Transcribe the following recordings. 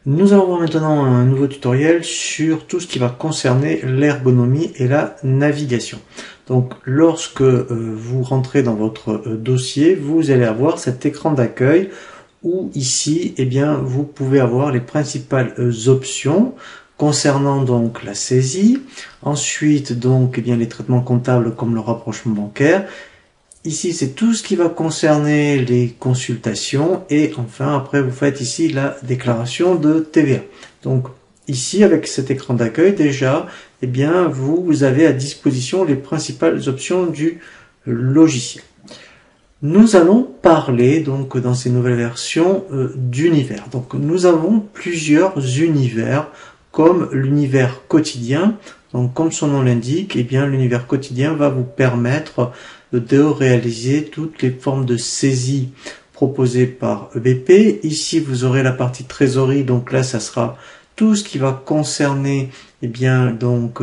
Nous allons voir maintenant un nouveau tutoriel sur tout ce qui va concerner l'ergonomie et la navigation. Donc lorsque vous rentrez dans votre dossier, vous allez avoir cet écran d'accueil où ici, eh bien, vous pouvez avoir les principales options concernant donc la saisie, ensuite donc eh bien, les traitements comptables comme le rapprochement bancaire. Ici, c'est tout ce qui va concerner les consultations et enfin, après, vous faites ici la déclaration de TVA. Donc, ici, avec cet écran d'accueil, déjà, eh bien, vous avez à disposition les principales options du logiciel. Nous allons parler, donc, dans ces nouvelles versions, d'univers. Donc, nous avons plusieurs univers, comme l'univers quotidien. Donc, comme son nom l'indique, eh bien, l'univers quotidien va vous permettre de réaliser toutes les formes de saisie proposées par EBP. Ici, vous aurez la partie trésorerie, donc là, ça sera tout ce qui va concerner, eh bien, donc,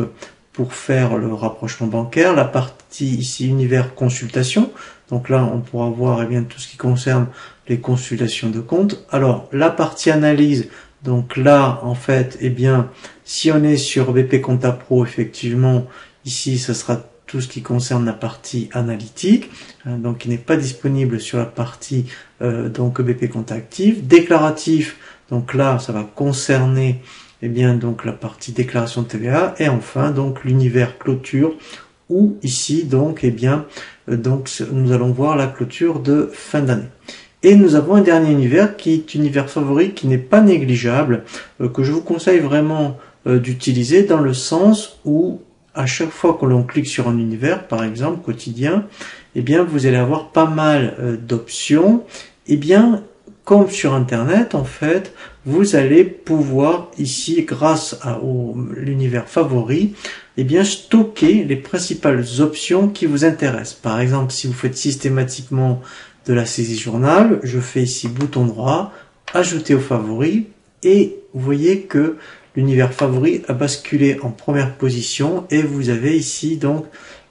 pour faire le rapprochement bancaire. La partie ici, univers consultation. Donc là, on pourra voir, eh bien, tout ce qui concerne les consultations de compte. Alors, la partie analyse, donc là, en fait, eh bien, si on est sur BP Compta Pro, effectivement, ici, ça sera tout ce qui concerne la partie analytique, donc qui n'est pas disponible sur la partie donc BP Compta Active. Déclaratif, donc là, ça va concerner eh bien donc la partie déclaration de TVA, et enfin donc l'univers clôture, où ici donc eh bien donc nous allons voir la clôture de fin d'année. Et nous avons un dernier univers qui est univers favori, qui n'est pas négligeable, que je vous conseille vraiment d'utiliser dans le sens où à chaque fois que l'on clique sur un univers, par exemple quotidien, eh bien vous allez avoir pas mal d'options. Eh bien, comme sur Internet, en fait, vous allez pouvoir ici, grâce à l'univers favori, eh bien stocker les principales options qui vous intéressent. Par exemple, si vous faites systématiquement de la saisie journal, je fais ici bouton droit, ajouter aux favoris, et vous voyez que l'univers favori a basculé en première position et vous avez ici donc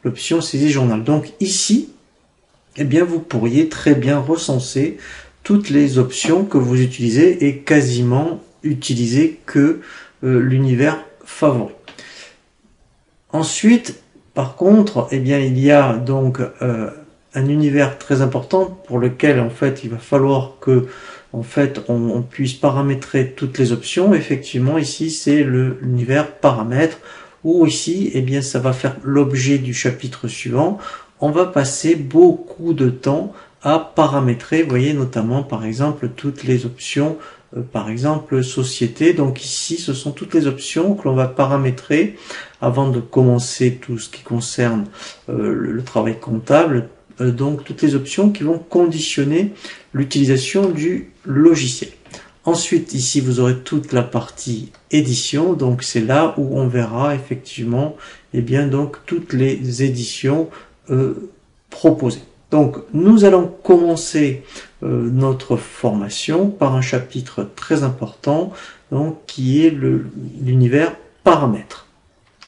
l'option saisie journal. Donc ici, eh bien vous pourriez très bien recenser toutes les options que vous utilisez et quasiment utiliser que l'univers favori. Ensuite, par contre, eh bien il y a donc un univers très important pour lequel en fait il va falloir que en fait on puisse paramétrer toutes les options. Effectivement, ici c'est l'univers paramètres, où ici eh bien ça va faire l'objet du chapitre suivant. On va passer beaucoup de temps à paramétrer, vous voyez, notamment par exemple toutes les options, par exemple société. Donc ici ce sont toutes les options que l'on va paramétrer avant de commencer tout ce qui concerne le travail comptable. Donc toutes les options qui vont conditionner l'utilisation du logiciel. Ensuite, ici, vous aurez toute la partie édition. Donc c'est là où on verra effectivement eh bien, donc, toutes les éditions proposées. Donc nous allons commencer notre formation par un chapitre très important, donc, qui est l'univers paramètres.